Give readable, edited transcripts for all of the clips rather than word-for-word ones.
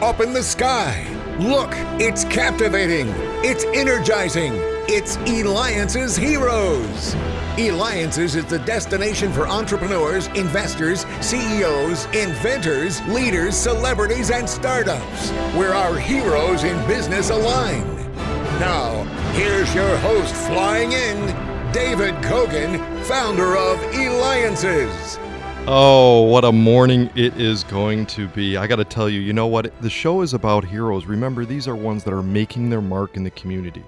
up in the sky. Look, it's captivating. It's energizing. It's Eliances Heroes. Eliances is the destination for entrepreneurs, investors, CEOs, inventors, leaders, celebrities, and startups, where our heroes in business align. Now, here's your host flying in, David Cogan, founder of Eliances. Oh, what a morning it is going to be. I got to tell you, you know what? The show is about heroes. Remember, these are ones that are making their mark in the community.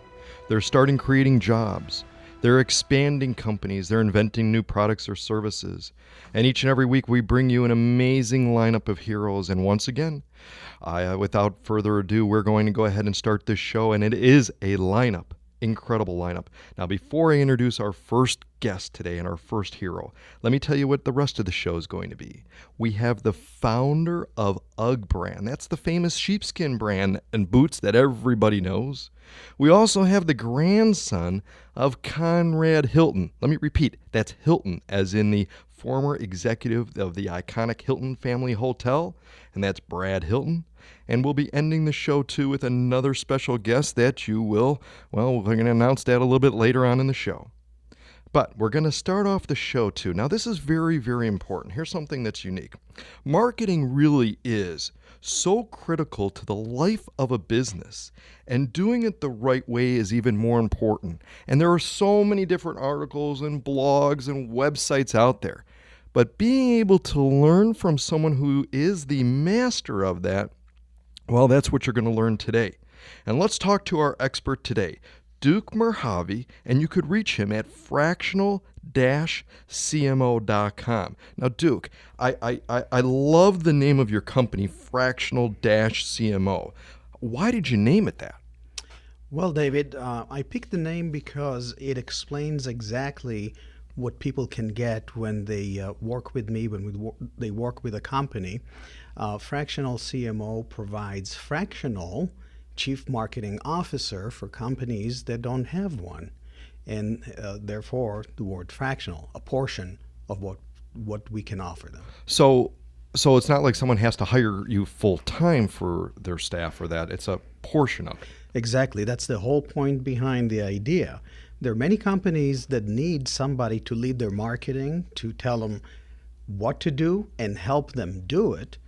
They're starting creating jobs. They're expanding companies. They're inventing new products or services. And each and every week we bring you an amazing lineup of heroes. And once again, without further ado, we're going to go ahead and start this show. And it is a lineup. Incredible lineup. Now, before I introduce our first guest today and our first hero, let me tell you what the rest of the show is going to be. We have the founder of UGG brand. That's the famous sheepskin brand and boots that everybody knows. We also have the grandson of Conrad Hilton. Let me repeat, that's Hilton, as in the former executive of the iconic Hilton family hotel, and that's Brad Hilton. And we'll be ending the show, too, with another special guest that you will, well, we're going to announce that a little bit later on in the show. But we're going to start off the show, too. Now, this is very, very important. Here's something that's unique. Marketing really is so critical to the life of a business, and doing it the right way is even more important. And there are so many different articles and blogs and websites out there. But being able to learn from someone who is the master of that, well, that's what you're going to learn today. And let's talk to our expert today, Duke Merhavy, and you could reach him at fractional-cmo.com. Now, Duke, I love the name of your company, Fractional-CMO. Why did you name it that? Well, David, I picked the name because it explains exactly what people can get when they work with me, when they work with a company. Fractional CMO provides fractional chief marketing officer for companies that don't have one, and therefore the word fractional, a portion of what we can offer them. So it's not like someone has to hire you full time for their staff or that. It's a portion of it. Exactly. That's the whole point behind the idea. There are many companies that need somebody to lead their marketing, to tell them what to do and help them do it,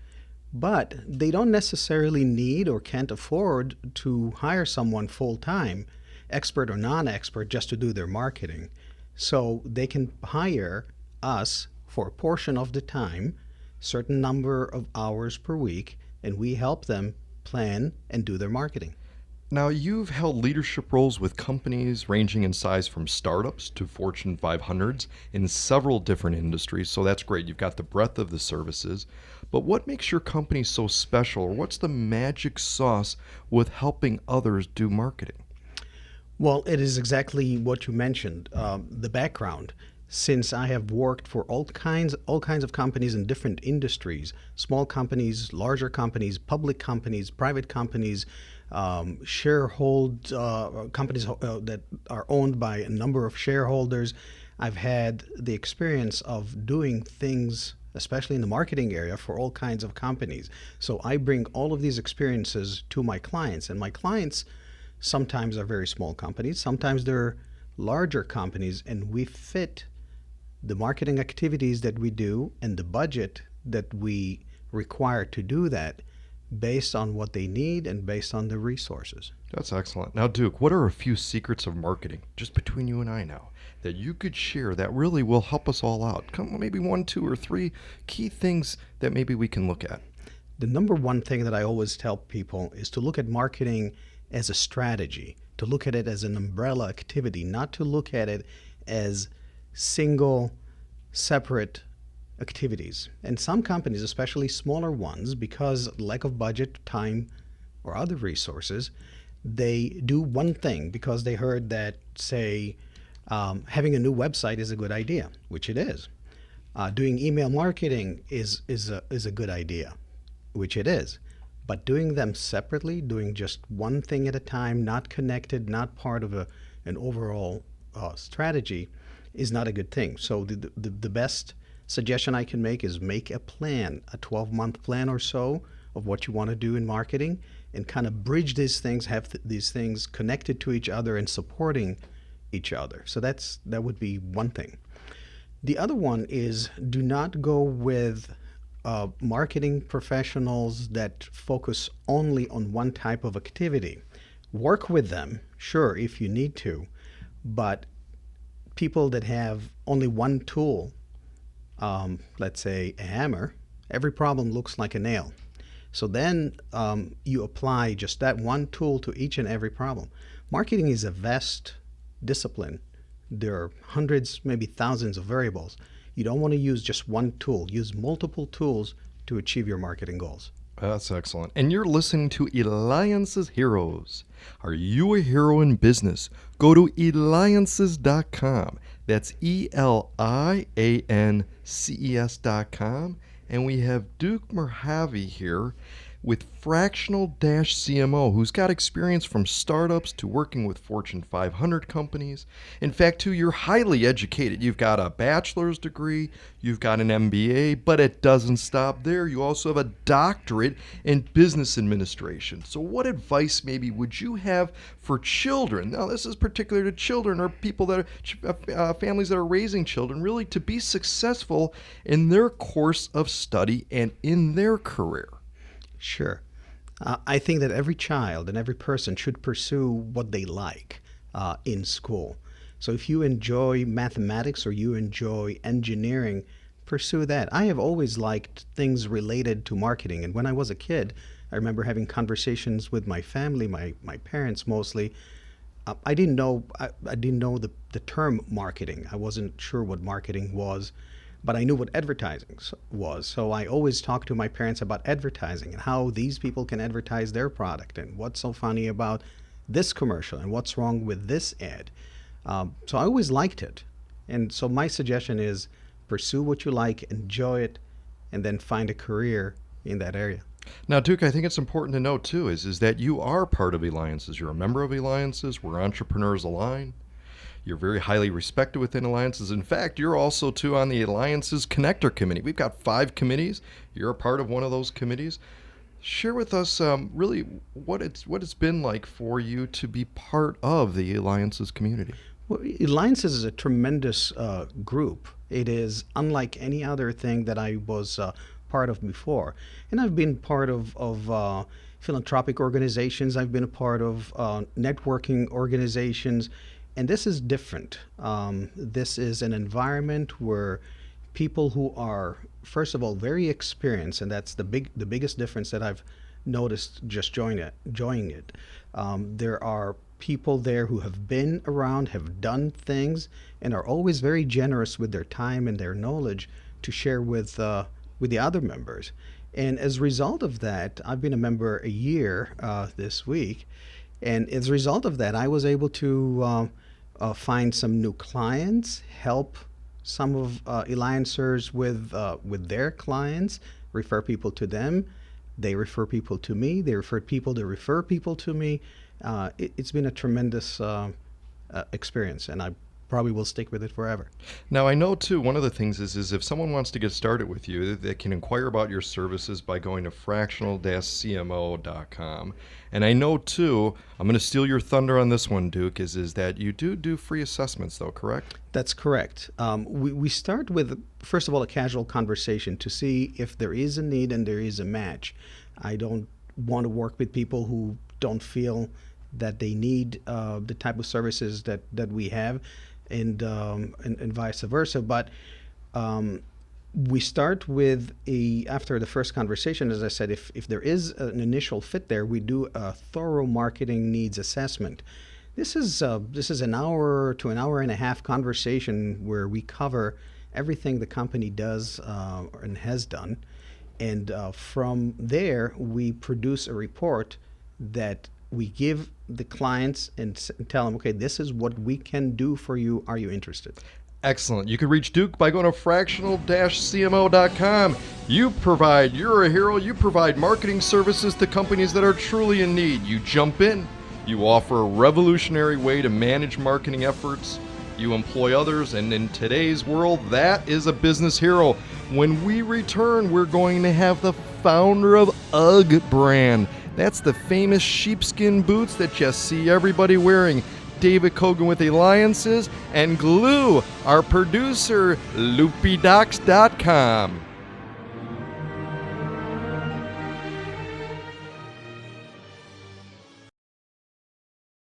but they don't necessarily need or can't afford to hire someone full-time, expert or non-expert, just to do their marketing. So they can hire us for a portion of the time, certain number of hours per week, and we help them plan and do their marketing. Now, you've held leadership roles with companies ranging in size from startups to Fortune 500s in several different industries, so that's great. You've got the breadth of the services. But what makes your company so special, or what's the magic sauce with helping others do marketing? Well, it is exactly what you mentioned, the background. Since I have worked for all kinds of companies in different industries, small companies, larger companies, public companies, private companies, companies that are owned by a number of shareholders. I've had the experience of doing things, especially in the marketing area, for all kinds of companies. So I bring all of these experiences to my clients, and my clients sometimes are very small companies, sometimes they're larger companies, and we fit the marketing activities that we do and the budget that we require to do that based on what they need and based on the resources. That's excellent. Now, Duke, what are a few secrets of marketing, just between you and I now, that you could share that really will help us all out? Maybe 1, 2, or 3 key things that maybe we can look at. The number one thing that I always tell people is to look at marketing as a strategy, to look at it as an umbrella activity, not to look at it as single, separate activities. And some companies, especially smaller ones, because lack of budget, time, or other resources, they do one thing because they heard that, say, having a new website is a good idea, which it is. Doing email marketing is a good idea, which it is. But doing them separately, doing just one thing at a time, not connected, not part of an overall strategy, is not a good thing. So the best suggestion I can make is make a plan, a 12-month plan or so of what you want to do in marketing, and kind of bridge these things, have these things connected to each other and supporting each other. So that would be one thing. The other one is, do not go with marketing professionals that focus only on one type of activity. Work with them, sure, if you need to, but people that have only one tool, let's say a hammer, every problem looks like a nail. So then you apply just that one tool to each and every problem. Marketing is a vast discipline. There are hundreds, maybe thousands of variables. You don't want to use just one tool. Use multiple tools to achieve your marketing goals. That's excellent. And you're listening to Eliances Heroes. Are you a hero in business? Go to Eliances.com. That's Eliances.com. And we have Duke Merhavy here with Fractional CMO, who's got experience from startups to working with Fortune 500 companies. In fact, too, you're highly educated. You've got a bachelor's degree, you've got an MBA, but it doesn't stop there. You also have a doctorate in business administration. So what advice maybe would you have for children? Now, this is particular to children or people that are families that are raising children, really to be successful in their course of study and in their career. Sure. I think that every child and every person should pursue what they like in school. So if you enjoy mathematics or you enjoy engineering, pursue that. I have always liked things related to marketing. And when I was a kid, I remember having conversations with my family, my parents mostly. I didn't know the term marketing. I wasn't sure what marketing was. But I knew what advertising was. So I always talked to my parents about advertising and how these people can advertise their product and what's so funny about this commercial and what's wrong with this ad. So I always liked it. And so my suggestion is pursue what you like, enjoy it, and then find a career in that area. Now, Duke, I think it's important to note, too, is that you are part of Eliances. You're a member of Eliances. We're Entrepreneurs Align. You're very highly respected within Eliances. In fact, you're also, too, on the Eliances Connector Committee. We've got 5 committees. You're a part of one of those committees. Share with us really what it's been like for you to be part of the Eliances community. Well, Eliances is a tremendous group. It is unlike any other thing that I was part of before. And I've been part of philanthropic organizations. I've been a part of networking organizations. And this is different. This is an environment where people who are, first of all, very experienced, and that's the biggest difference that I've noticed just joining it. There are people there who have been around, have done things, and are always very generous with their time and their knowledge to share with the other members. And as a result of that, I've been a member a year this week. And as a result of that, I was able to find some new clients, help some of Eliancers with their clients, refer people to them. They refer people to me. They refer people to refer people to me. It's been a tremendous experience, and I probably will stick with it forever. Now, I know, too, one of the things is if someone wants to get started with you, they can inquire about your services by going to fractional-cmo.com. And I know, too, I'm going to steal your thunder on this one, Duke, is that you do free assessments, though, correct? That's correct. We start with, first of all, a casual conversation to see if there is a need and there is a match. I don't want to work with people who don't feel that they need the type of services that we have, and vice versa. But we start with after the first conversation, as I said, if there is an initial fit there, we do a thorough marketing needs assessment. This is an hour to an hour and a half conversation where we cover everything the company does and has done. And from there, we produce a report that we give the clients and tell them, okay, this is what we can do for you. Are you interested? Excellent. You can reach Duke by going to fractional-cmo.com. You're a hero. You provide marketing services to companies that are truly in need. You jump in. You offer a revolutionary way to manage marketing efforts. You employ others. And in today's world, that is a business hero. When we return, we're going to have the founder of UGG brand. That's the famous sheepskin boots that you see everybody wearing. David Cogan with Eliances, and Glue, our producer, loopydocs.com.